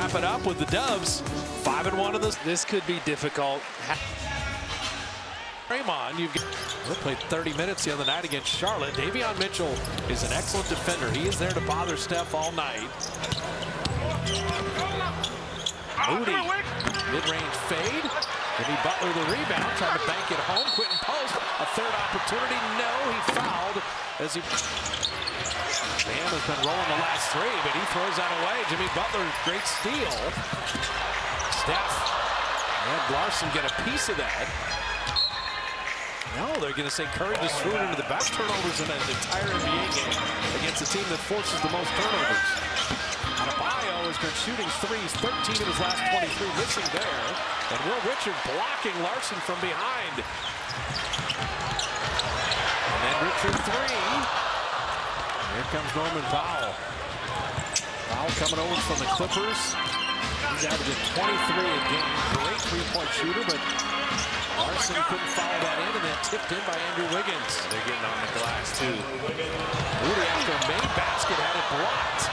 wrap it up with the Dubs. 5-1 of this. This could be difficult. Draymond, they played 30 minutes the other night against Charlotte. Davion Mitchell is an excellent defender. He is there to bother Steph all night. Moody, mid-range fade. Jimmy Butler the rebound, trying to bank it home. Quentin Post, a third opportunity. No, he fouled as he... Bam has been rolling the last three, but he throws that away. Jimmy Butler, great steal. Steph and Larson get a piece of that. No, they're going to say Curry just threw it into the back. Turnovers in an entire NBA game against a team that forces the most turnovers. Adebayo has been shooting threes, 13 of his last 23, missing there. And Will Richard blocking Larson from behind. And then Richard three. Here comes Norman Powell. Powell coming over from the Clippers. He's averaging 23 a game. Great three-point shooter, but Larson couldn't follow that in, and then tipped in by Andrew Wiggins. They're getting on the glass, too. Moody, after a made basket, had it blocked.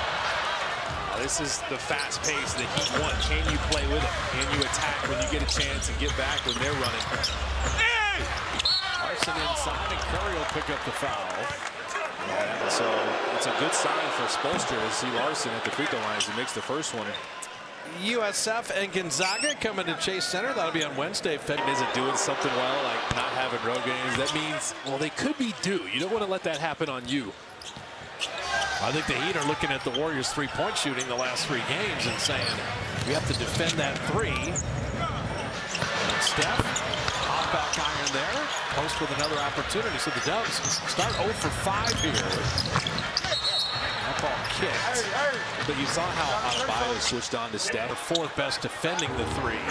This is the fast pace that Heat want. Can you play with it? Can you attack when you get a chance and get back when they're running? Larson inside, and Curry will pick up the foul. Yeah, so it's a good sign for Spoelstra to see Larson at the free throw line as he makes the first one. USF and Gonzaga coming to Chase Center. That'll be on Wednesday. Fed isn't doing something well, like not having road games. That means, well, they could be due. You don't want to let that happen on you. I think the Heat are looking at the Warriors' three-point shooting the last three games and saying, we have to defend that three. And Steph, hop back iron there. Post with another opportunity. So the Dubs start 0 for 5 here. That ball kicked. But you saw how Adebayo switched on to Steph. The fourth best defending the three.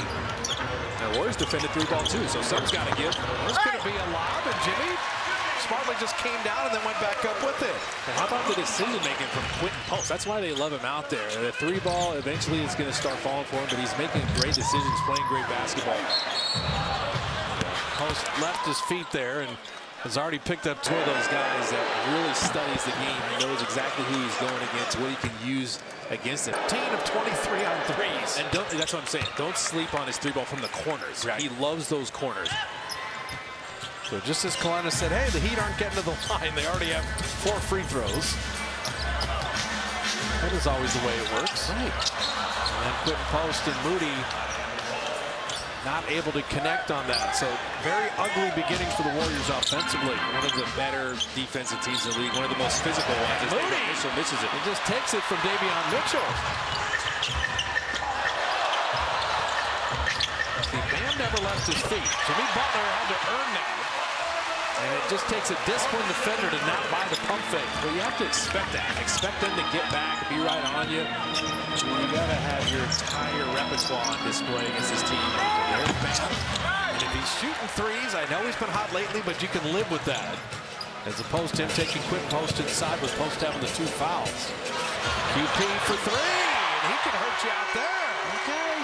And Warriors defended three ball too, so something's got to give. There's going to be a lob, and Jimmy smartly just came down and then went back up with it. And how about the decision making from Quentin Post? That's why they love him out there. The three ball eventually is going to start falling for him, but he's making great decisions, playing great basketball. Post left his feet there and has already picked up two of those guys that really studies the game. He knows exactly who he's going against, what he can use against him. 15 of 23 on threes. And that's what I'm saying. Don't sleep on his three ball from the corners. Right. He loves those corners. So just as Kalina said, hey, the Heat aren't getting to the line. They already have 4 free throws. That is always the way it works. Right. And then Quentin Post and Moody not able to connect on that. So very ugly beginning for the Warriors offensively. One of the better defensive teams in the league. One of the most physical ones. Moody misses it. He just takes it from Davion Mitchell. See, Bam never left his feet. Jimmy Butler had to earn that. And it just takes a disciplined defender to not buy the pump fake. Well, you have to expect that. Expect them to get back, be right on you. You got to have your entire repertoire on display against this team. There's Bam. And if he's shooting threes, I know he's been hot lately, but you can live with that. As opposed to him taking Quentin Post inside with Post having the 2 fouls. QP for 3, and he can hurt you out there. Okay.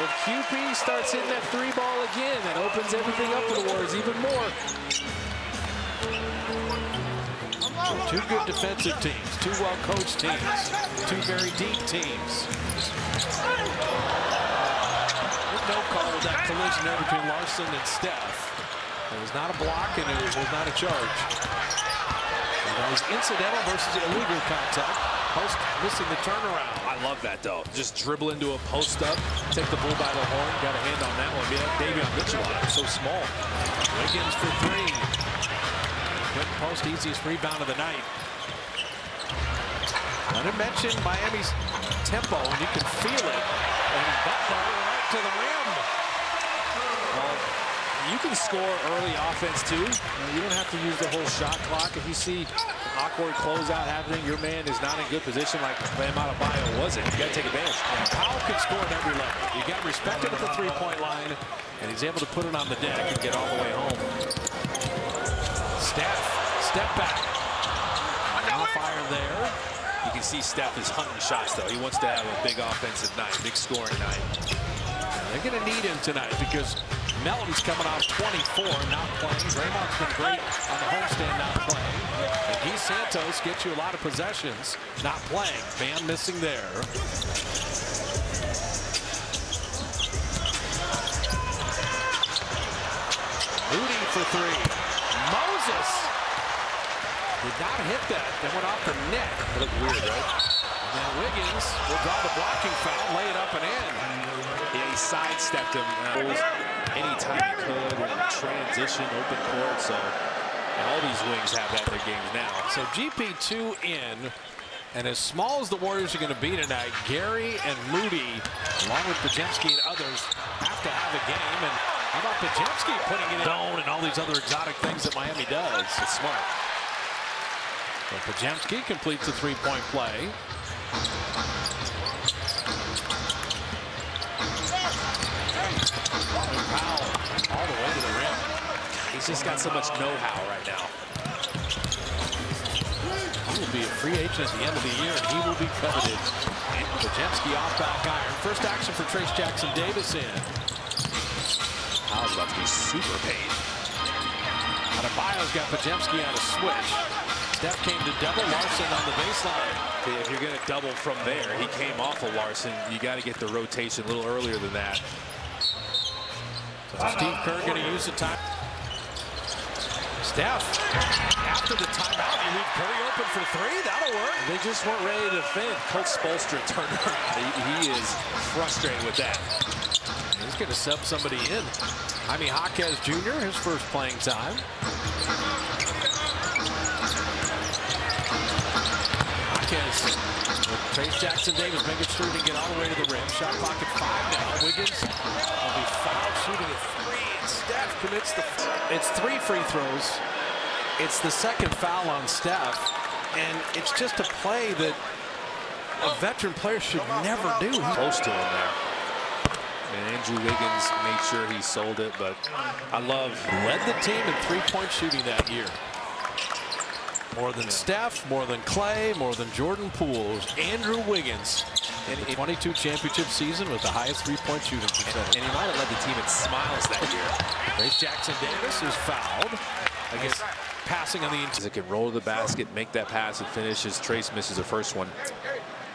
If QP starts hitting that 3 ball again, that opens everything up for the Warriors even more. So 2 good defensive teams, 2 well-coached teams, 2 very deep teams. No call with that collision there between Larson and Steph. It was not a block and it was not a charge. And that was incidental versus illegal contact. Post missing the turnaround. I love that though. Just dribble into a post up, take the bull by the horn, got a hand on that one. Yeah, Davion Mitchell on it, so small. Wiggins for 3. Quentin Post, easiest rebound of the night. I didn't mention Miami's tempo, and you can feel it. And Butler right to the rim. Well, you can score early offense too. You don't have to use the whole shot clock. If you see awkward closeout happening, your man is not in good position like Bam Adebayo wasn't. You got to take advantage. And Powell can score at every level. You got to respect him at the 3-point line, and he's able to put it on the deck and get all the way home. Step back. On fire there. You can see Steph is hunting shots, though. He wants to have a big offensive night, big scoring night. They're going to need him tonight because Melton's coming off 24, not playing. Draymond's been great on the homestand, not playing. And Guy Santos gets you a lot of possessions, not playing. Bam missing there. three. Moses did not hit that. That went off the net. That looked weird, right? And then Wiggins will draw the blocking foul, lay it up and in. Yeah, he sidestepped him anytime he could in transition, open court. So, and all these wings have that in their games now. So GP2 in. And as small as the Warriors are going to be tonight, Gary and Moody, along with Podziemski and others, have to have a game. And how about Podziemski putting it in zone and all these other exotic things that Miami does? It's smart. So Podziemski completes the three-point play. Powell all the way to the rim. He's just got so much know-how right now. He will be a free agent at the end of the year, and he will be coveted. Podziemski off back iron. First action for Trayce Jackson-Davis in. Powell's about to be super paid. Adebayo's got Podziemski on a switch. Steph came to double. Larson on the baseline. If you're going to double from there, he came off of Larson. You got to get the rotation a little earlier than that. So Steve Kerr going to use the time. Steph, after the timeout, you leave Curry open for three. That'll work. They just weren't ready to defend. Coach Spoelstra turned around. He is frustrated with that. He's going to sub somebody in. Jaime Jaquez Jr., his first playing time. Jaquez with Trayce Jackson-Davis making sure to get all the way to the rim. Shot clock at 5 now. Wiggins will be fouled shooting at 3. And Steph commits the... It's 3 free throws. It's the second foul on Steph. And it's just a play that a veteran player should never do. Close to him there. And Andrew Wiggins made sure he sold it, but I love... Led the team in three-point shooting that year. More than Steph, more than Clay, more than Jordan Poole. Andrew Wiggins in the 22 championship season with the highest three-point shooting percentage. And he might have led the team in smiles that year. Trayce Jackson-Davis is fouled. I guess passing on the inside. He can roll to the basket, make that pass, and finishes. Trayce misses the first one.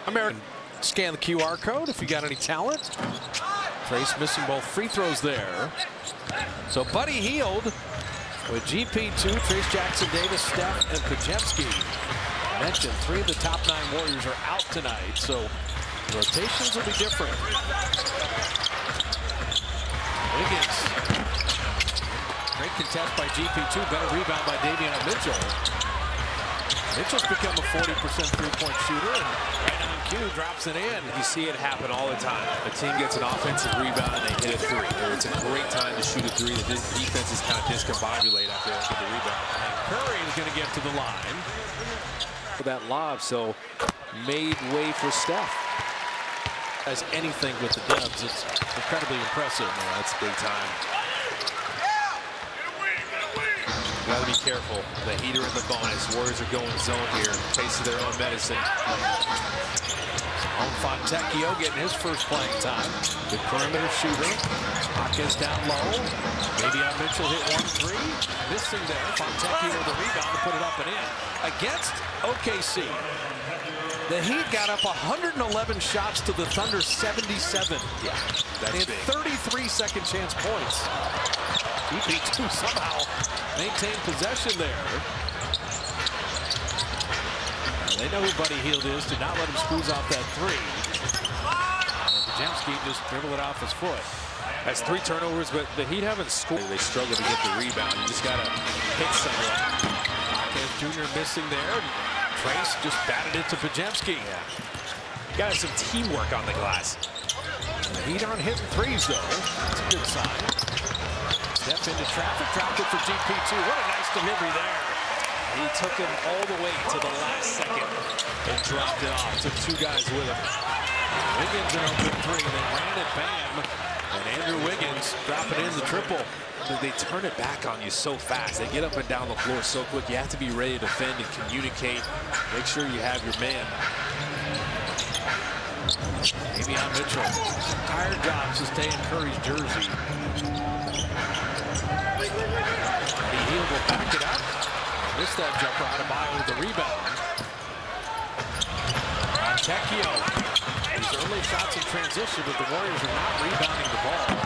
American, scan the QR code if you got any talent. Trayce missing both free throws there. So Buddy Hield with GP2, Trayce Jackson-Davis, Steph, and Podziemski. Mentioned 3 of the top 9 Warriors are out tonight, so rotations will be different. Wiggins. Great contest by GP2, better rebound by Davion Mitchell. Mitchell's become a 40% three-point shooter, and right on cue, drops it in. You see it happen all the time. A team gets an offensive rebound and they hit a 3. Or it's a great time to shoot a 3. The defenses kind of discombobulate after they get the rebound. And Curry is going to get to the line. For that lob, so made way for Steph. As anything with the Dubs, it's incredibly impressive. Yeah, that's big time. You got to be careful. The heater in the bonus. Warriors are going zone here. Taste of their own medicine. Simone Fontecchio getting his first playing time. Good perimeter shooter. Jaquez down low. Davion Mitchell hit 1-3. Missing there. Fontecchio with the rebound to put it up and in. Against OKC. The Heat got up 111 shots to the Thunder 77. Yeah, that's they had 33 second chance points. GP2 somehow maintained possession there. They know who Buddy Hield is. Did not let him squeeze off that 3. And Podziemski just dribbled it off his foot. That's 3 turnovers, but the Heat haven't scored. They struggle to get the rebound. You just got to hit someone. Jaquez Jr. missing there. Trayce just batted it to Podziemski. Yeah. Got some teamwork on the glass. The Heat aren't hitting 3s, though. That's a good sign. Steph into traffic, dropped it for GP2. What a nice delivery there. He took him all the way to the last second and dropped it off. Took 2 guys with him. Wiggins an open 3. They ran it, bam. And Andrew Wiggins dropping in the triple. They turn it back on you so fast. They get up and down the floor so quick. You have to be ready to defend and communicate. Make sure you have your man. Davion Mitchell. Tired job to stay in Curry's jersey. Buddy Hield will back it up. Missed that jumper. Adebayo with the rebound. Fontecchio. These early shots in transition, but the Warriors are not rebounding the ball.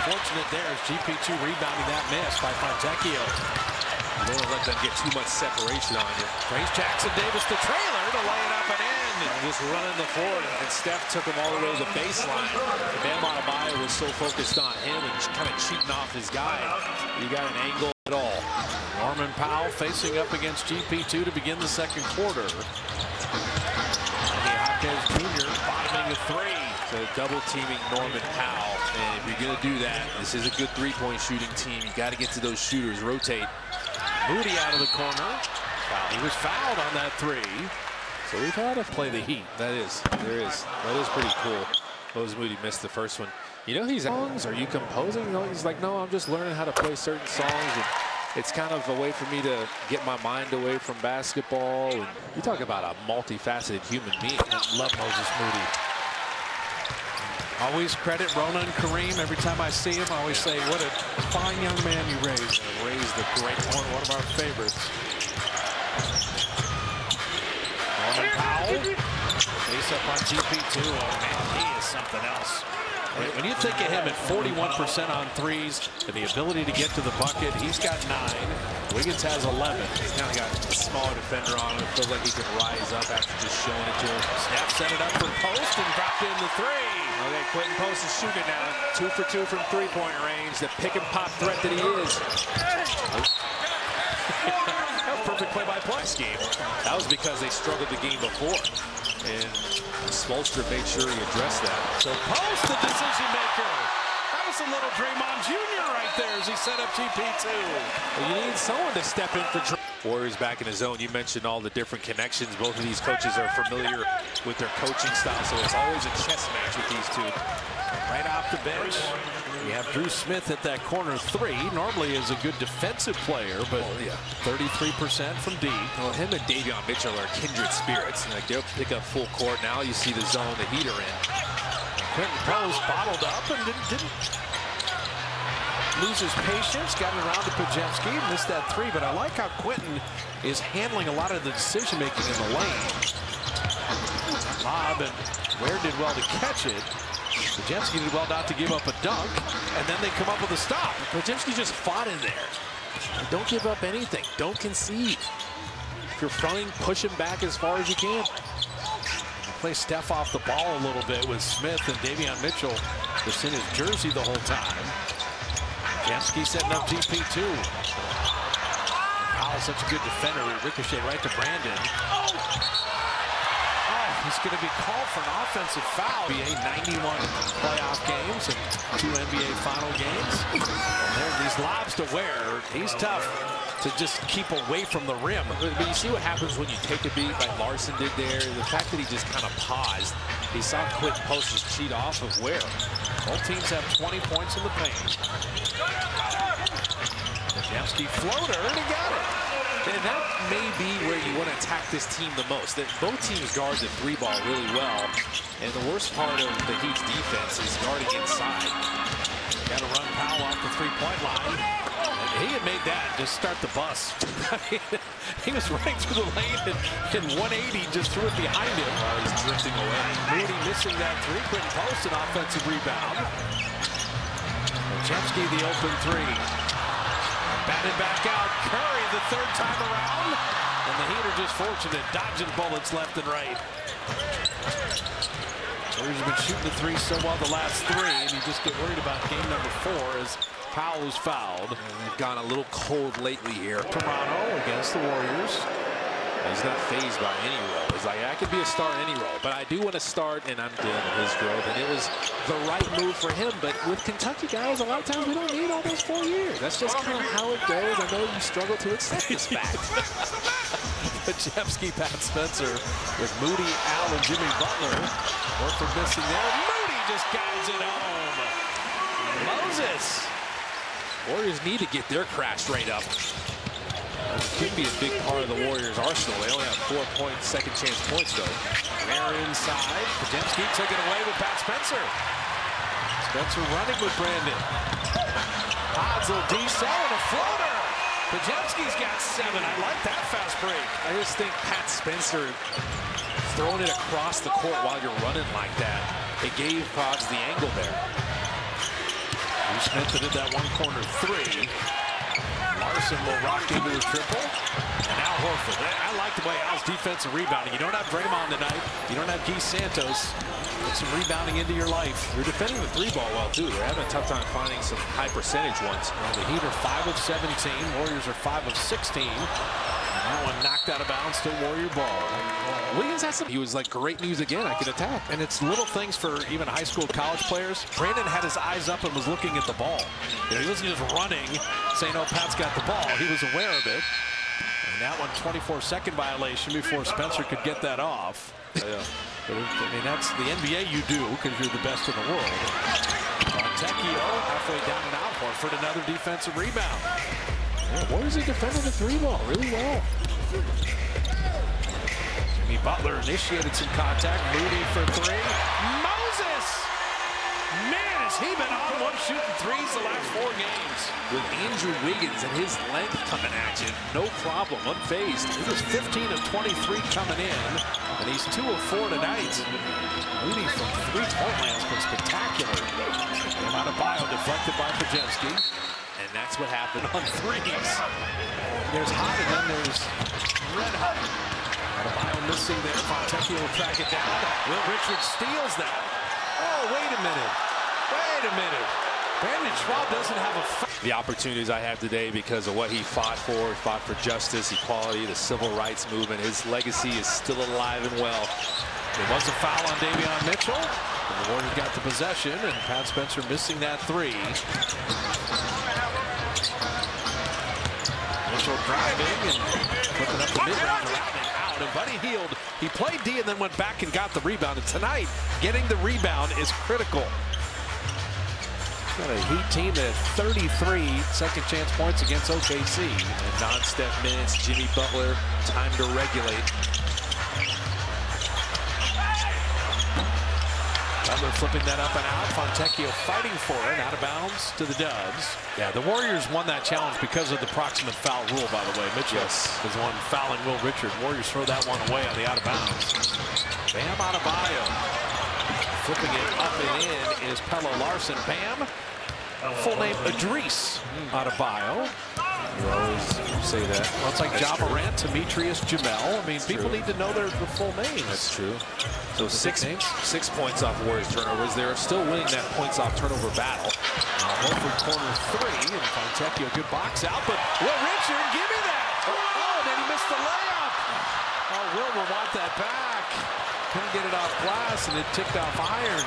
unfortunate there as GP2 rebounding that miss by Fontecchio. You don't want to let them get too much separation on you. Trace Jackson Davis, the trailer, to lay it up and in. Just running the floor, and Steph took him all the way to the baseline. Bam Adebayo was so focused on him and kind of cheating off his guy. You got an angle at all. Norman Powell facing up against GP2 to begin the second quarter. Jaquez Jr. bottoming the three. So double teaming Norman Powell. And if you're going to do that, this is a good three-point shooting team. You got to get to those shooters, rotate. Moody out of the corner. He was fouled on that three. So we've had to play the Heat. That is pretty cool. Moses Moody missed the first one. You know, he's songs. Are you composing? No, he's like, no, I'm just learning how to play certain songs. And it's kind of a way for me to get my mind away from basketball. And you talk about a multifaceted human being. I love Moses Moody. Always credit Ronan Kareem. Every time I see him, I always say, what a fine young man you raised. Raised the great one of our favorites. Norman Powell. Face up on GP2. Oh, man, he is something else. When you think of him at 41% on threes and the ability to get to the bucket, he's got 9. Wiggins has 11. He's kind of got a smaller defender on him. It feels like he can rise up after just showing it to him. Snap set it up for Post and dropped in the three. Okay, Quentin Post is shooting it now. 2 for 2 from three-point range. The pick and pop threat that he is. Perfect play-by-play game. That was because they struggled the game before. And Spoelstra made sure he addressed that. So Post, the decision maker. That was a little Draymond Jr. right there as he set up GP2. Well, you need someone to step in for Warriors back in the zone. You mentioned all the different connections. Both of these coaches are familiar with their coaching style, so it's always a chess match with these two. Right off the bench, we have Drew Smith at that corner three. Normally is a good defensive player, but 33% from D. Well, him and Davion Mitchell are kindred spirits. Like, they'll pick up full court. Now you see the zone the Heat are in. Quentin Post bottled up and didn't lose his patience. Got it around to Podziemski. Missed that three, but I like how Quentin is handling a lot of the decision making in the lane. Lob, and Ware did well to catch it. Podziemski did well not to give up a dunk, and then they come up with a stop. Podziemski just fought in there. Don't give up anything. Don't concede. If you're fronting, push him back as far as you can. Play Steph off the ball a little bit with Smith and Davion Mitchell just in his jersey the whole time. Podziemski setting up GP2. Powell's such a good defender. Ricochet right to Brandon. He's going to be called for an offensive foul. NBA 91 playoff games and 2 NBA final games. And there are these lobs to Ware. He's tough to just keep away from the rim. But you see what happens when you take a beat like Larson did there. The fact that he just kind of paused. He saw Quentin Post just cheat off of Ware. Both teams have 20 points in the paint. Podziemski floater, and he got it. And that may be where you want to attack this team the most. That both teams guard the three ball really well. And the worst part of the Heat's defense is guarding inside. Got to run Powell off the three-point line. And he had made that just start the bus. I mean, he was running through the lane and 180 just threw it behind him. He's drifting away. Moody missing that three. Quentin Post, an offensive rebound. Podziemski the open three. Batted back out. Curry the third time around. And the Heat are just fortunate, dodging bullets left and right. Warriors have been shooting the three so well the last three, and you just get worried about game number 4 as Powell is fouled. And they've gone a little cold lately here. Toronto against the Warriors. He's not fazed by any role. He's like, I could be a star in any role, but I do want to start, and I'm dealing with his growth. And it was the right move for him. But with Kentucky guys, a lot of times we don't need all those 4 years. That's just kind of how it goes. I know you struggle to accept this fact. Podziemski, Pat Spencer with Moody, Al, and Jimmy Butler. Horford missing there. Moody just guides it home. Moses. Warriors need to get their crash rate up. Could be a big part of the Warriors' arsenal. They only have 4-point second chance points, though. Ware inside. Podziemski took it away with Pat Spencer. Spencer running with Brandon. Hazel D-cell and a floater. Podziemski's got 7. I like that fast break. I just think Pat Spencer throwing it across the court while you're running like that, it gave Pods the angle there. Smith did that one corner three. Larson will rock into a triple. And Al Horford. I like the way Al's defensive rebounding. You don't have Draymond tonight. You don't have Guy Santos. Get some rebounding into your life. You're defending the three ball well, too. They're having a tough time finding some high percentage ones. Well, the Heat are 5 of 17. Warriors are 5 of 16. And that one knocked out of bounds to Warrior ball. Wiggins had some. He was like great news again. I could attack. And it's little things for even high school, college players. Brandon had his eyes up and was looking at the ball. You know, he wasn't just running, saying, "Oh, Pat's got the ball." He was aware of it. And that one, 24-second violation before Spencer could get that off. Yeah. But I mean, that's the NBA you do because you're the best in the world. Fontecchio halfway down and out. Horford another defensive rebound. Yeah, Warriors are defending the three ball really well. Jimmy Butler initiated some contact. Moody for three. Moses! Man, has he been on one shooting threes the last 4 games. With Andrew Wiggins and his length coming at you, no problem, unfazed. He was 15 of 23 coming in, and he's 2 of 4 tonight. Moody from 3-point land's been spectacular. Adebayo deflected by Podziemski. And that's what happened On threes. There's hot and then there's red hot. Adebayo missing there. Fontecchio will track it down. Will Richards steals that. Oh, wait a minute. Wait a minute. Brandon Schwab doesn't have a... The opportunities I have today because of what he fought for. He fought for justice, equality, the civil rights movement. His legacy is still alive and well. There was a foul on Davion Mitchell. And the Warriors got the possession, and Pat Spencer missing that three. Mitchell driving and flipping up the mid-range around and out. And Buddy Hield, he played D and then went back and got the rebound. And tonight, getting the rebound is critical. Got a Heat team that had 33 second-chance points against OKC. And non-step minutes, Jimmy Butler, time to regulate. Butler flipping that up and out. Fontecchio fighting for it, out of bounds to the Dubs. Yeah, the Warriors won that challenge because of the proximate foul rule, by the way. Mitchell is the one fouling Will Richard. Warriors throw that one away on the out of bounds. Bam Adebayo. Flipping it up and in is Pelle Larsson. Bam. Full name Idris Adebayo. You always say that. Well, it's like Ja Morant, Demetrius Jamel. I mean, people need to know their full names. That's true. So 6 points off Warriors turnovers. They're still winning that points off turnover battle. Horford corner three, and Fontecchio good box out, but Will Richard, give me that! Oh, and then he missed the layup. Oh, Will want that back. Couldn't get it off glass, and it ticked off iron.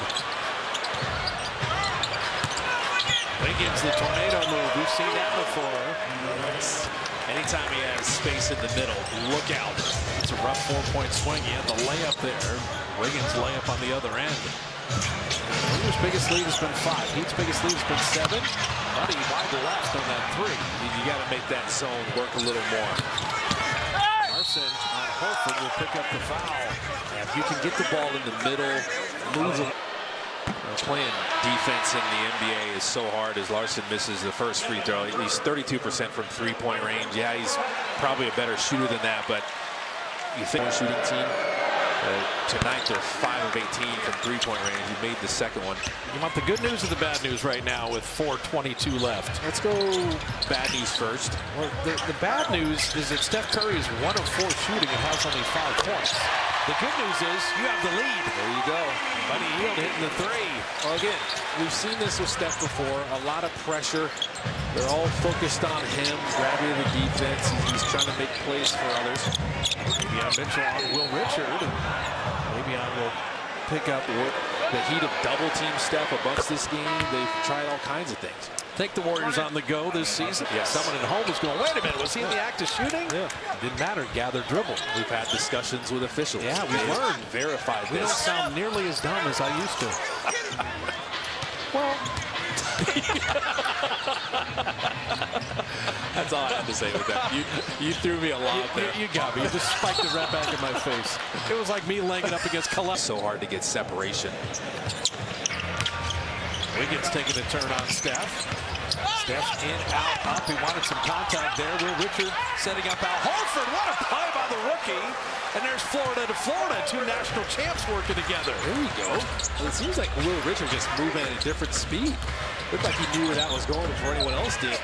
Wiggins, the tornado move. We've seen that before. Anytime he has space in the middle, look out. It's a rough 4-point swing. He had the layup there. Wiggins layup on the other end. Warriors' biggest lead has been 5. Heat's biggest lead has been 7. Buddy wide left on that 3. You got to make that zone work a little more. Larson on Horford will pick up the foul. And if you can get the ball in the middle, move it. Playing defense in the NBA is so hard as Larson misses the first free throw. He's 32% from 3-point range. Yeah, he's probably a better shooter than that, but you think a shooting team? Tonight they're 5 of 18 from 3-point range. He made the second one. You want the good news or the bad news right now with 4:22 left? Let's go bad news first. Well, the bad news is that Steph Curry is 1 of 4 shooting and has only 5 points. The good news is you have the lead. There you go. Buddy Hield hitting the 3. Well, again, we've seen this with Steph before. A lot of pressure. They're all focused on him, grabbing the defense. He's trying to make plays for others. Maybe on Mitchell on Will Richard. Maybe on will pick up the Heat of double team Steph amongst this game. They've tried all kinds of things. Take the Warriors on the go this season. Yes. Someone at home was going, wait a minute, was he in the act of shooting? Yeah. Didn't matter, gather, dribble. We've had discussions with officials. Yeah, we've learned. Verified We this. don't sound nearly as dumb as I used to. Well, that's all I have to say with that. You threw me a lot there. You got me. You just spiked it right back in my face. It was like me laying it up against Columbus. So hard to get separation. Wiggins taking a turn on Steph. Steph's in, out, up. He wanted some contact there. Will Richard setting up Al Horford. What a play by the rookie. And there's Florida to Florida, two national champs working together. There we go. Well, it seems like Will Richard just moving at a different speed. Looked like he knew where that was going before anyone else did.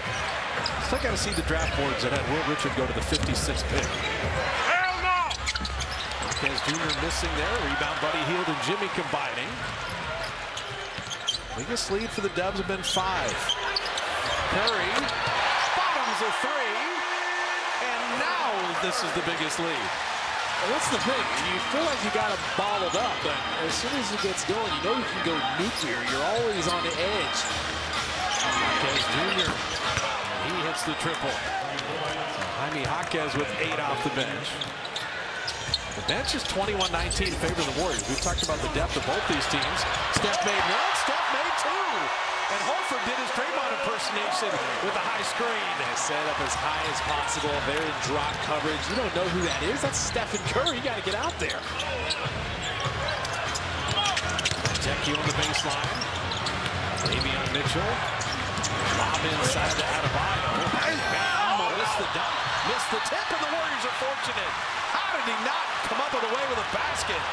Still got to see the draft boards that had Will Richard go to the 56th pick. Hell no! Marquez Jr. missing there. Rebound, Buddy Hield and Jimmy combining. Biggest lead for the Dubs have been 5. Curry bottoms a 3. And now this is the biggest lead. Well, that's the thing. You feel like you got him bottled up, but as soon as he gets going, you know you can go nuclear. You're always on the edge. Marquez Jr. He hits the triple. Jaime Jaquez with 8 off the bench. The bench is 21-19 in favor of the Warriors. We've talked about the depth of both these teams. Steph made 1, Steph made 2. And Horford did his Draymond impersonation with a high screen. They set up as high as possible. They're in drop coverage. You don't know who that is. That's Stephen Curry. You got to get out there. Tecchio on the baseline. Davion Mitchell. Lob inside to Adebayo. Bam! Missed the dunk. Missed the tip, and the Warriors are fortunate. How did he not come up with a way with a basket?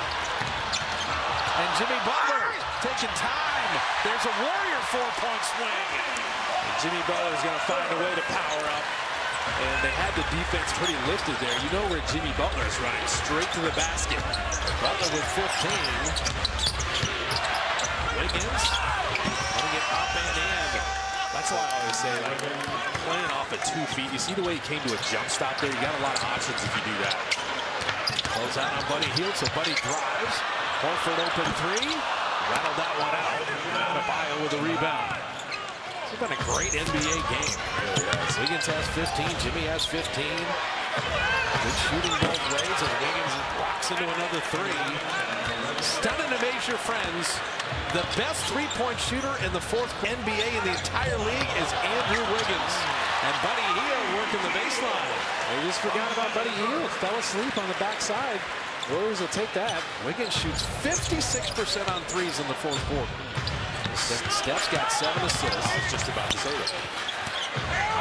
And Jimmy Butler taking time. There's a Warrior 4-point swing. And Jimmy Butler is going to find a way to power up. And they had the defense pretty lifted there. You know where Jimmy Butler is running, straight to the basket. Butler with 15. Wiggins putting it up and in. That's why I always say, like, playing off at 2 feet, you see the way he came to a jump stop there? You got a lot of options if you do that. Close out on Buddy Hield, so Buddy drives. Horford open 3. Rattled that one out. Adebayo with a rebound. It's been a great NBA game. Wiggins has 15. Jimmy has 15. Good shooting both ways, and Wiggins rocks into another 3. Stunning to measure, friends. The best three-point shooter in the 4th NBA in the entire league is Andrew Wiggins. And Buddy Hield working the baseline. They just forgot about Buddy Hield. Fell asleep on the backside. Warriors will take that. Wiggins shoots 56% on threes in the 4th quarter. Steph's got 7 assists. I was just about to say that.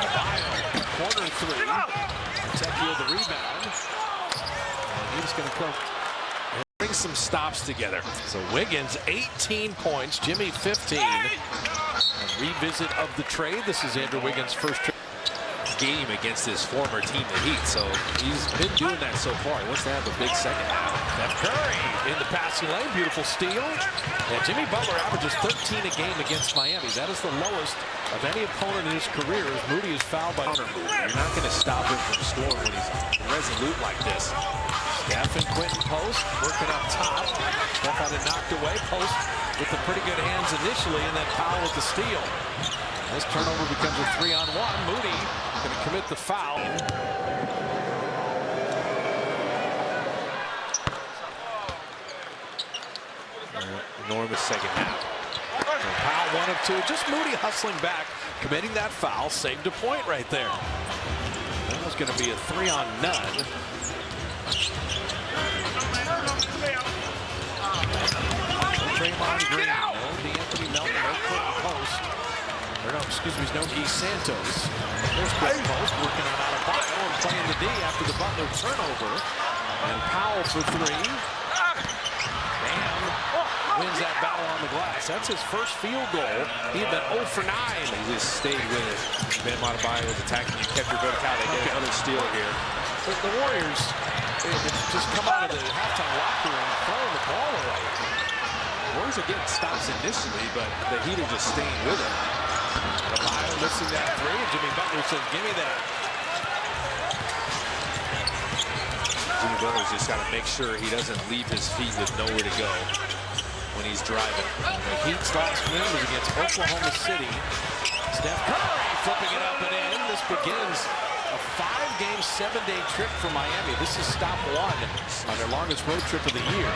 Adebayo, corner 3. Tecchio the rebound. And he's going to come. Bring some stops together. So Wiggins, 18 points. Jimmy, 15. A revisit of the trade. This is Andrew Wiggins' first game against his former team, the Heat. So he's been doing that so far. He wants to have a big second half. Steph Curry in the passing lane. Beautiful steal. And Jimmy Butler averages 13 a game against Miami. That is the lowest of any opponent in his career as Moody is fouled by Moody. You're not going to stop him from scoring when he's resolute like this. Steph and Quentin Post working up top. Steph had it knocked away. Post with the pretty good hands initially, and then Powell with the steal. This turnover becomes a 3-on-1. Moody going to commit the foul. Enormous second half. So Powell 1 of 2. Just Moody hustling back, committing that foul, saved a point right there. That was going to be a 3-on-none. Draymond Green, no D'Anthony Melton, no Quentin Post. Or no, excuse me, no Guy Santos. There's Quentin Post working on Adebayo and playing the D after the Butler turnover. And Powell for 3. Bam wins that battle on the glass. That's his first field goal. He had been 0 for 9. He just stayed with it. Bam Adebayo was attacking. You kept your vertical. They get another steal here. But the Warriors just come out of the halftime locker room throwing the ball away. Warriors are getting stops initially, but the Heat are just staying with it. Adebayo missing that 3, and Jimmy Butler says, give me that. Jimmy Butler's just got to make sure he doesn't leave his feet with nowhere to go when he's driving. The Heat's last win was against Oklahoma City. Steph Curry flipping it up and in. This begins a 5-game, 7-day trip for Miami. This is stop 1 on their longest road trip of the year.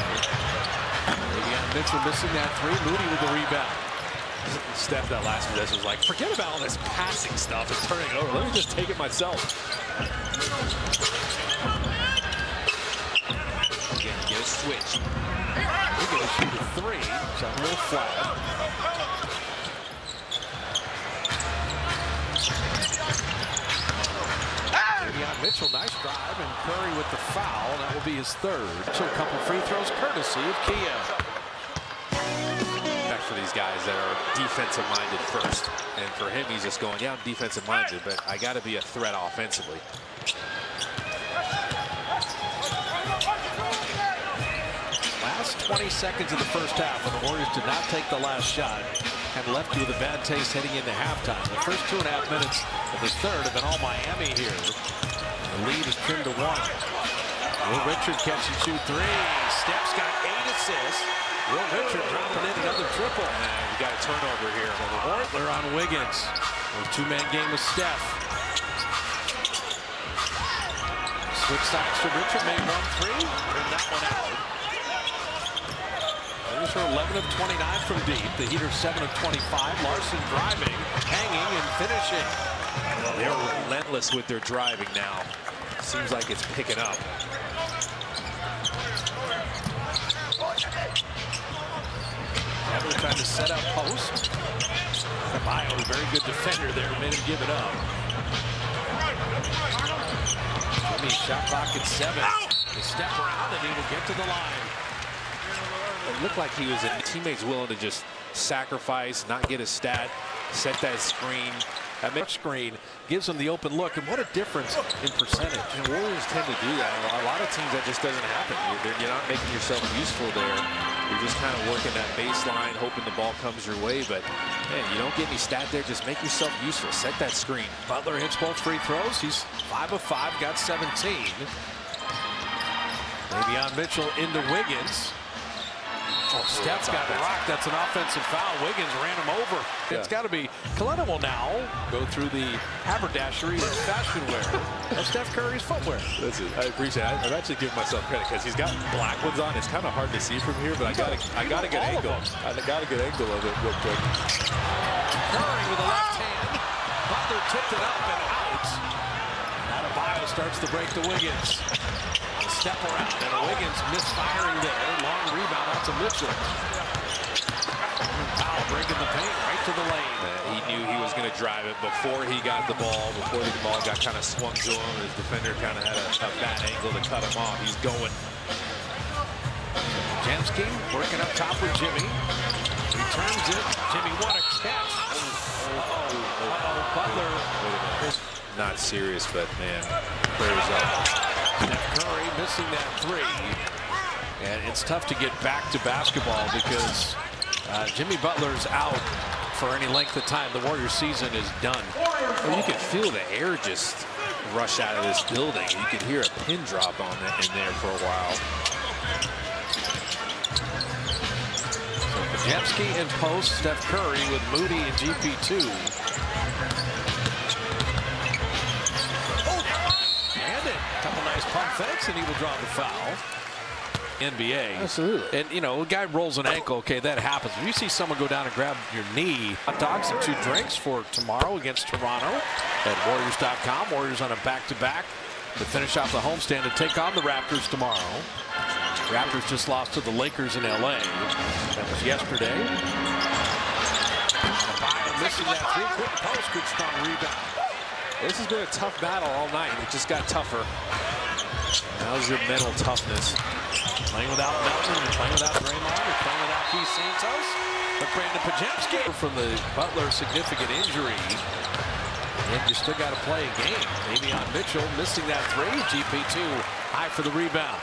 Davion Mitchell missing that 3. Moody with the rebound. Steph, that last possession was like, forget about all this passing stuff and turning it over. Let me just take it myself. Again, get a switch. We're going to shoot a 3. So a little flat. Davion Mitchell, nice drive, and Curry with the foul. That will be his third. So a couple free throws courtesy of Kia. For these guys that are defensive-minded first. And for him, he's just going, yeah, I'm defensive-minded, but I got to be a threat offensively. Last 20 seconds of the first half, when the Warriors did not take the last shot and left you with a bad taste heading into halftime. The first 2.5 minutes of the third have been all Miami here. The lead is trimmed to 1. Will Richard catch and shoot 3. Steph's got 8 assists. Will Richard dropping in another triple. And we got a turnover here. They're on Wiggins. A two-man game with Steph. Switch sides to Richard. Made 1-3. Turned that one out. Warriors are 11 of 29 from deep. The Heat are 7 of 25. Larson driving, hanging, and finishing. They're relentless with their driving now. Seems like it's picking up. Butler trying to set up post. Caballo, a very good defender there, made him give it up. Jimmy, shot clock at 7. They step around and he will get to the line. It looked like he was in. Teammates willing to just sacrifice, not get a stat, set that screen. That screen gives them the open look, and what a difference in percentage. And Warriors tend to do that. A lot of teams that just doesn't happen. You're not making yourself useful there. You're just kind of working that baseline, hoping the ball comes your way. But man, you don't get any stat there. Just make yourself useful. Set that screen. Butler hits both free throws. He's 5 of 5, got 17. Davion Mitchell into Wiggins. Oh, Steph's got rocked. That's an offensive foul. Wiggins ran him over. Yeah. It's got to be. Coletta will now go through the haberdashery and fashion wear of Steph Curry's footwear. Listen, I appreciate it. I've actually given myself credit because he's got black ones on. It's kind of hard to see from here, but I got a good angle. I got a good angle of it real quick. Curry with the left hand. Butler tipped it up and out. And Adebayo starts to break the Wiggins. Step around, and Wiggins misfiring there. Long rebound out to Mitchell. Powell breaking the paint right to the lane. He knew he was going to drive it before he got the ball, before the ball got kind of swung to him. His defender kind of had a bad angle to cut him off. He's going. Jamski working up top with Jimmy. Returns it. Jimmy, what a catch. Butler. Not serious, but man, prayers up. Steph Curry missing that 3. And it's tough to get back to basketball because Jimmy Butler's out for any length of time. The Warriors season is done. Well, you can feel the air just rush out of this building. You could hear a pin drop on that in there for a while. So Podziemski in post, Steph Curry with Moody and GP2. Couple nice pump fakes, and he will draw the foul. NBA. Absolutely. And, you know, a guy rolls an ankle, okay, that happens. If you see someone go down and grab your knee, hot dogs and 2 drinks for tomorrow against Toronto at Warriors.com. Warriors on a back-to-back to finish off the homestand and take on the Raptors tomorrow. Raptors just lost to the Lakers in L.A. That was yesterday. Missing that 3-point post. Good strong rebound. This has been a tough battle all night. It just got tougher. How's your mental toughness? Playing without Melton, you're playing without Draymond, you're playing without Keith Santos. But Brandon Podziemski from the Butler significant injury. And you still got to play a game. Davion Mitchell missing that 3. GP2 high for the rebound.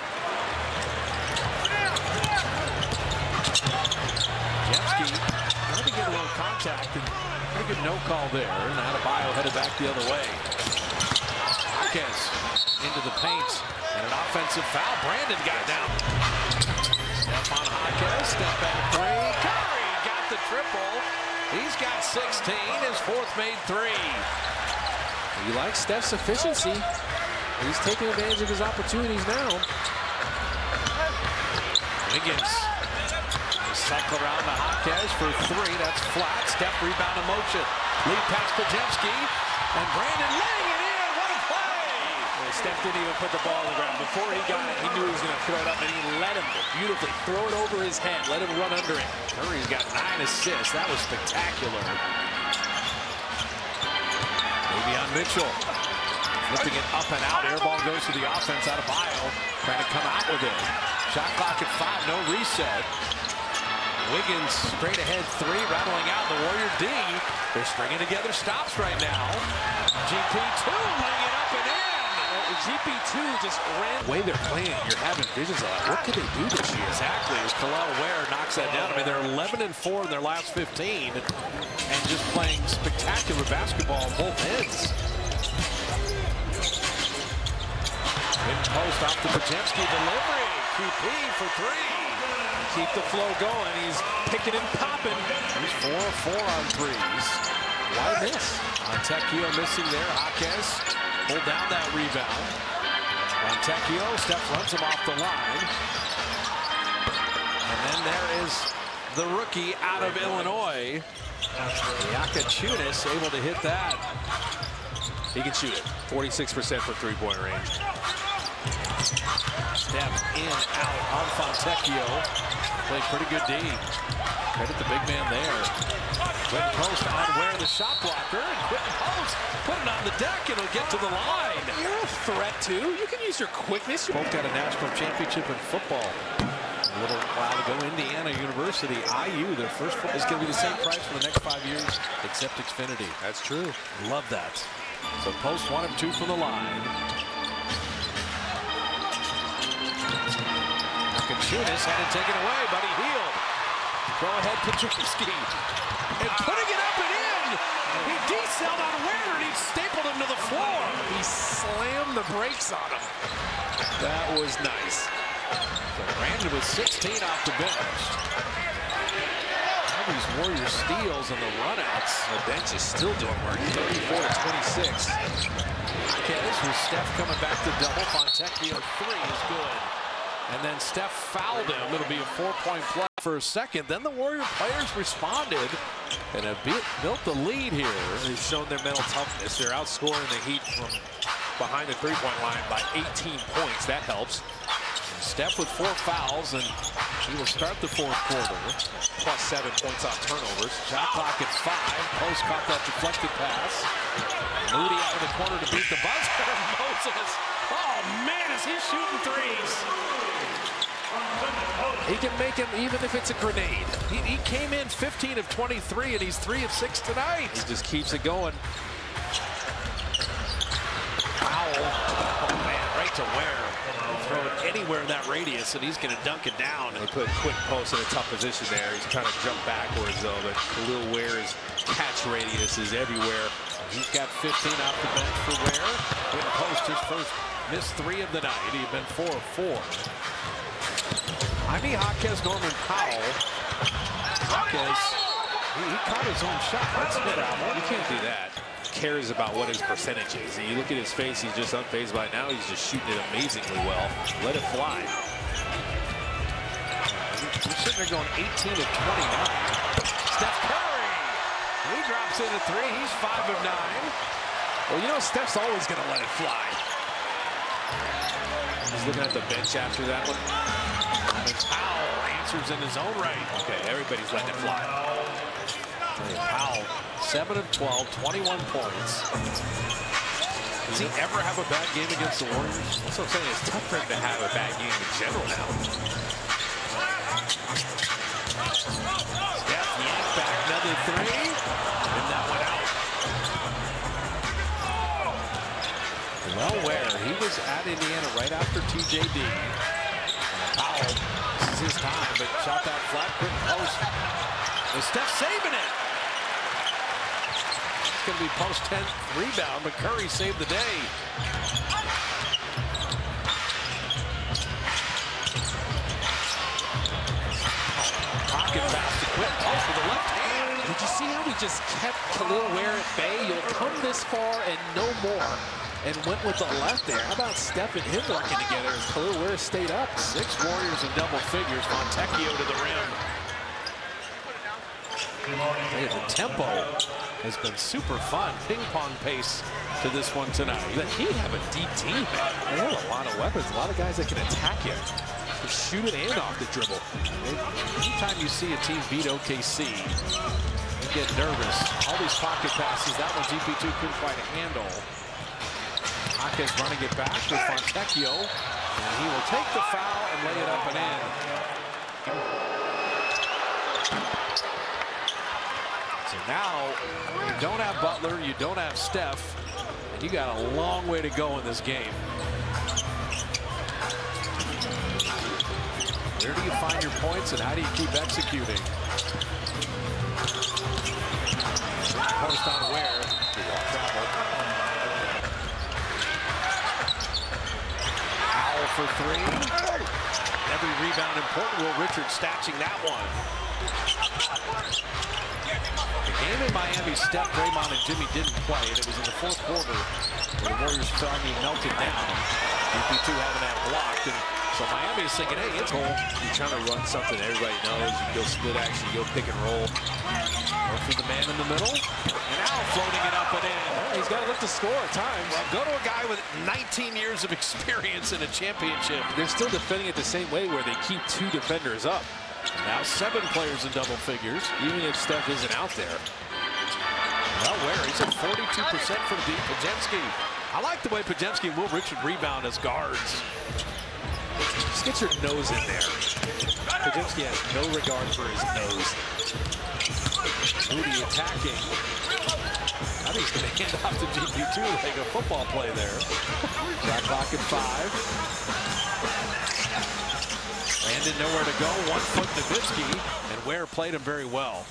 Podziemski trying to get a little contact. And pretty good no call there. And Adebayo headed back the other way. Marquez into the paint. And an offensive foul. Brandon got down. Steph on Marquez. Step back 3. Curry got the triple. He's got 16. His 4th made 3. You like Steph's efficiency. He's taking advantage of his opportunities now. Wiggins. Cycle around to Marquez for 3. That's flat. Steph rebound in motion. Lead pass Podziemski. And Brandon laying it in. What a play! Well, Steph didn't even put the ball on the ground. Before he got it, he knew he was going to throw it up, and he let him beautifully throw it over his head. Let him run under it. Curry's got 9 assists. That was spectacular. Davion Mitchell. Flipping it up and out. Air ball goes to the offense out of Bio. Trying to come out with it. Shot clock at 5. No reset. Wiggins straight ahead 3. Rattling out the Warrior D. They're stringing together stops right now. GP2 laying it up and in. GP2 just ran. The way they're playing, you're having visions of like, what could they do this year? Exactly. As Kel'el Ware knocks that down. I mean, they're 11-4 in their last 15 and just playing spectacular basketball on both ends. In post off the Podziemski delivery. QP for 3. Keep the flow going. He's picking and popping. He's 4 of 4 on threes. Why miss? Fontecchio missing there. Jaquez pulled down that rebound. Fontecchio, Steph runs him off the line. And then there is the rookie out of Illinois. Jakaciunas able to hit that. He can shoot it. 46% from three-point range. Steph in, out on Fontecchio. Played pretty good D. Credit the big man there. Quentin Post on Ware, the shot blocker. And Quentin Post put it on the deck and it'll get to the line. You're a threat, too. You can use your quickness. Both got a national championship in football. A little while ago, Indiana University, IU, their first football is going to be the same price for the next 5 years, except Xfinity. That's true. Love that. So Post 1 of 2 from the line. Jakaciunas had it taken away, but he healed. Go ahead, Podziemski. And putting it up and in. He decelled on Ware and he stapled him to the floor. He slammed the brakes on him. That was nice. So Brandon with 16 off the bench. All these Warrior steals and the runouts. The bench is still doing work. 34-26. Jaquez with Steph coming back to double. Fontecchio 3 is good. And then Steph fouled him. It'll be a 4-point play for a second. Then the Warrior players responded and have built the lead here. They've shown their mental toughness. They're outscoring the Heat from behind the three-point line by 18 points. That helps. Steph with 4 fouls, and he will start the fourth quarter. Plus 7 points off turnovers. Shot clock at 5. Post caught that deflected pass. Moody out of the corner to beat the buzzer. Moses. Oh, man, is he shooting threes. He can make him even if it's a grenade. He came in 15 of 23, and he's 3 of 6 tonight. He just keeps it going. Foul. Oh, man, right to Ware. Throw it anywhere in that radius, and he's going to dunk it down. They put Quentin Post in a tough position there. He's trying to jump backwards, though, but Kel'el Ware's catch radius is everywhere. He's got 15 off the bench for Ware. Quentin Post, his first missed 3 of the night. He'd been 4 of 4. Jaime Jaquez, Norman Powell. Jaquez, he caught his own shot. That's a problem. You can't do that. Cares about what his percentage is. And you look at his face, he's just unfazed by it. Now. He's just shooting it amazingly well. Let it fly. He's sitting there going 18 of 29. Steph Curry. He drops in a 3. He's 5 of 9. Well, you know, Steph's always going to let it fly. He's looking at the bench after that one. And Powell answers in his own right. Okay, everybody's letting it fly. Powell, 7 of 12, 21 points. Does he ever have a bad game against the Warriors? That's what I'm saying. It's tough for him to have a bad game in general now. Steph yanked back another 3, and that went out. Well, Ware, he was at Indiana right after TJD. Powell, this is his time, but shot that flat, quick post. And Steph saving it. It's going to be post 10 rebound, but Curry saved the day. Pocket pass to Quentin Post with the left hand. Did you see how he just kept Kel'el Ware at bay? You'll come this far and no more. And went with the left there. How about Steph and him working together as Kel'el Ware stayed up? 6 Warriors in double figures. Fontecchio to the rim. Hey, the tempo has been super fun. Ping pong pace to this one tonight. The Heat have a deep team, man. They have a lot of weapons, a lot of guys that can attack you. Shoot it and off the dribble. Anytime you see a team beat OKC, you get nervous. All these pocket passes, that one GP2 couldn't quite handle. Jaquez running it back with Fontecchio, and he will take the foul and lay it up and in. So now you don't have Butler, you don't have Steph, and you got a long way to go in this game. Where do you find your points and how do you keep executing? Post on Ware. Powell for three. Every rebound important. Will Richards snatching that one. The game in Miami, Steph, Draymond, and Jimmy didn't play, and it was in the fourth quarter where the Warriors finally melted down. UP2 having that blocked, and so Miami is thinking, hey, it's goal. You're trying to run something everybody knows. You go split action, you go pick and roll. Go for the man in the middle, and now floating it up and in. Well, he's got to look to score at times. Well, go to a guy with 19 years of experience in a championship. They're still defending it the same way where they keep two defenders up. Now 7 players in double figures. Even if Steph isn't out there. Well, Ware, he's at 42% from deep. Podziemski. I like the way Podziemski and Will Richard rebound as guards. Just get your nose in there. Podziemski has no regard for his nose. Moody attacking. I think he's going to hand off to GP2 like a football play there. Shot clock at 5. Landon nowhere to go. 1 foot Nowitzki, and Ware played him very well.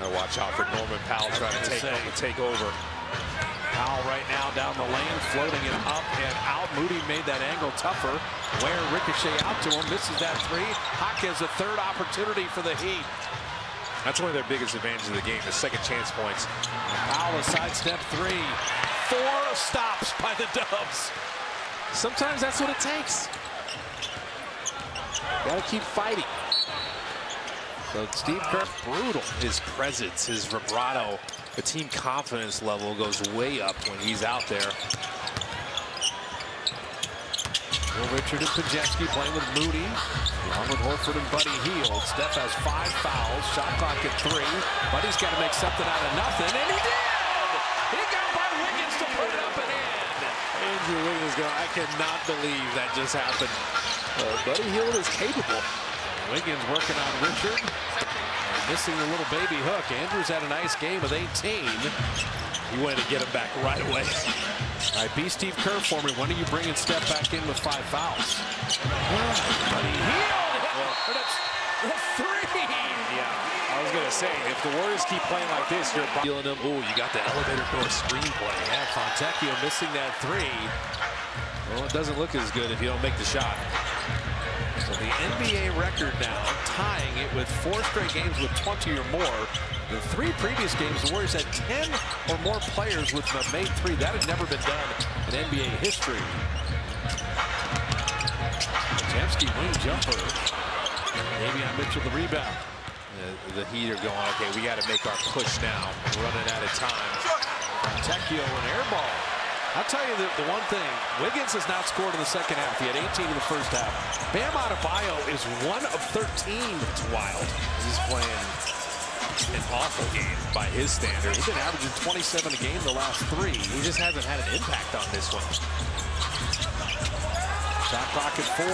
Now watch out for Norman Powell trying to take over. Powell right now down the lane, floating it up and out. Moody made that angle tougher. Ware ricochet out to him, misses that 3. Jaquez a third opportunity for the Heat. That's one of their biggest advantages of the game, the second chance points. Powell a sidestep 3. 4 stops by the Dubs. Sometimes that's what it takes. Gotta keep fighting. So Steve Kerr, brutal. His presence, his vibrato, the team confidence level goes way up when he's out there. Will Richard and Podziemski playing with Moody, along with Horford and Buddy Hield. Steph has 5 fouls, shot clock at 3. Buddy's got to make something out of nothing, and he did! He got by Wiggins to put it up and in. Andrew Wiggins going, I cannot believe that just happened. Buddy Hield is capable. Wiggins working on Richard, and missing the little baby hook. Andrews had a nice game with 18. He wanted to get him back right away. All right, be Steve Kerr for me. When are you bringing Steph back in with 5 fouls? Buddy Hield! That's 3! Yeah, I was going to say, if the Warriors keep playing like this, you're feeling them. Ooh, you got the elevator door screenplay. Yeah, Fontecchio missing that 3. Well, it doesn't look as good if you don't make the shot. So the NBA record now, tying it with 4 straight games with 20 or more. The 3 previous games, the Warriors had 10 or more players with made 3. That had never been done in NBA history. Podziemski wing jumper. Davion Mitchell the rebound. The Heat are going, okay, we got to make our push now. We're running out of time. Fontecchio an air ball. I'll tell you the one thing, Wiggins has not scored in the second half. He had 18 in the first half. Bam Adebayo is 1 of 13. It's wild. He's playing an awful game by his standards. He's been averaging 27 a game the last 3. He just hasn't had an impact on this one. Shot clock at 4.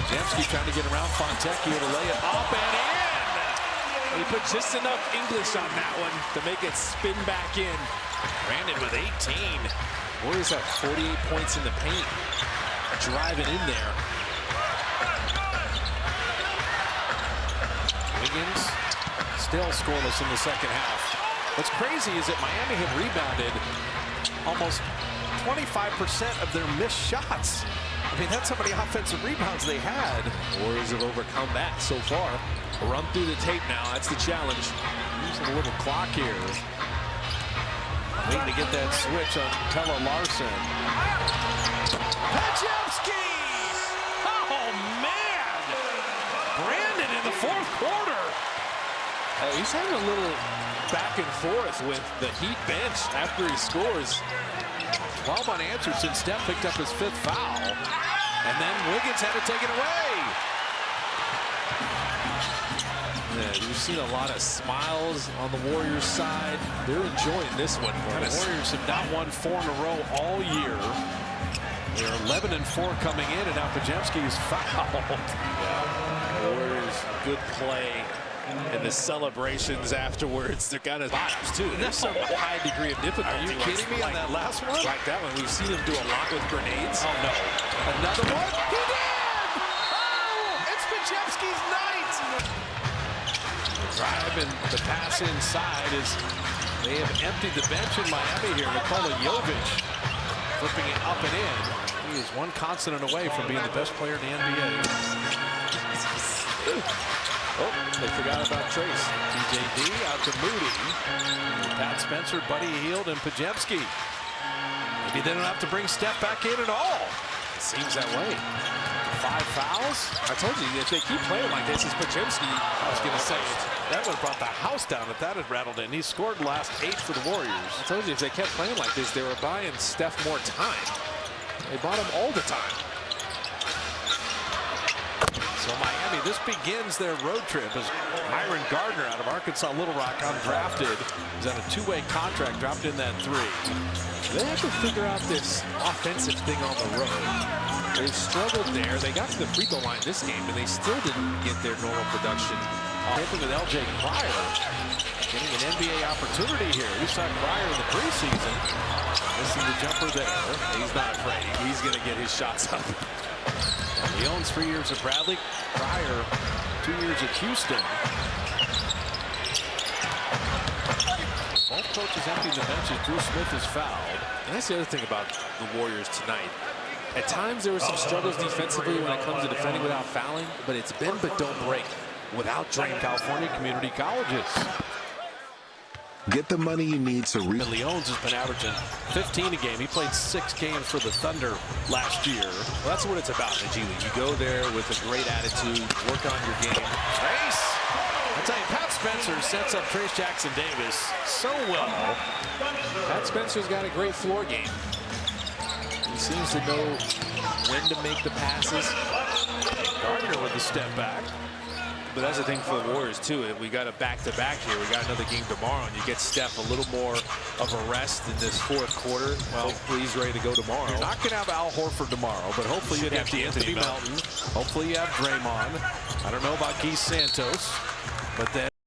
Podziemski trying to get around Fontecchio to lay it up and in. He put just enough English on that one to make it spin back in. Brandon with 18. Warriors have 48 points in the paint. Driving in there. Wiggins still scoreless in the second half. What's crazy is that Miami have rebounded almost 25% of their missed shots. I mean, that's how many offensive rebounds they had. Warriors have overcome that so far. Run through the tape now. That's the challenge. Using a little clock here. Waiting to get that switch on Pelle Larsson. Podziemski! Oh, man! Brandon in the fourth quarter. He's having a little back and forth with the Heat bench after he scores. 12 unanswered since Steph picked up his 5th foul. And then Wiggins had to take it away. Yeah, we've seen a lot of smiles on the Warriors side. They're enjoying this one. The Warriors have not won 4 in a row all year. They're 11-4 coming in, and now Podziemski is fouled. Yeah. Warriors, good play. And the celebrations afterwards, they're kind of bottoms too. There's some high degree of difficulty. Are you kidding me on that last one? Like that one, we've seen him do a lot with grenades. Oh no. Another one? He did! Oh! It's Podziemski's night! Drive and the pass inside is they have emptied the bench in Miami here. Nikola Jovic flipping it up and in. He is one consonant away from being the best player in the NBA. Oh, they forgot about Trace. TJD out to Moody. Pat Spencer, Buddy Hield, and Podziemski. Maybe they don't have to bring Steph back in at all. It seems that way. 5 fouls. I told you, if they keep playing like this, it's Podziemski. I was going to say, that would have brought the house down if that had rattled in. He scored the last 8 for the Warriors. I told you, if they kept playing like this, they were buying Steph more time. They bought him all the time. So Miami, this begins their road trip as Myron Gardner out of Arkansas Little Rock, undrafted. He's on a 2-way contract, dropped in that 3. They have to figure out this offensive thing on the road. They've struggled there. They got to the free throw line this game, and they still didn't get their normal production. Hoping with LJ Cryer getting an NBA opportunity here. We saw Cryer in the preseason. Missing the jumper there. He's not afraid. He's going to get his shots up. He owns 3 years at Bradley. Cryer, 2 years at Houston. Both coaches emptying the benches. Drew Smith is fouled. And that's the other thing about the Warriors tonight. At times there were some struggles defensively when it comes to defending without fouling, but it's bend but don't break without Draymond. California community colleges. Get the money you need to reach. Leones has been averaging 15 a game. He played 6 games for the Thunder last year. Well, that's what it's about in the G League. You go there with a great attitude, work on your game. Trace! I tell you, Pat Spencer sets up Trace Jackson Davis so well. Pat Spencer's got a great floor game. He seems to know when to make the passes. Gardner with the step back. But that's the thing for the Warriors, too. We got a back-to-back here. We got another game tomorrow, and you get Steph a little more of a rest in this 4th quarter. Well, hopefully he's ready to go tomorrow. You're not going to have Al Horford tomorrow, but hopefully you have Anthony Melton. Hopefully you have Draymond. I don't know about Keith Santos, but then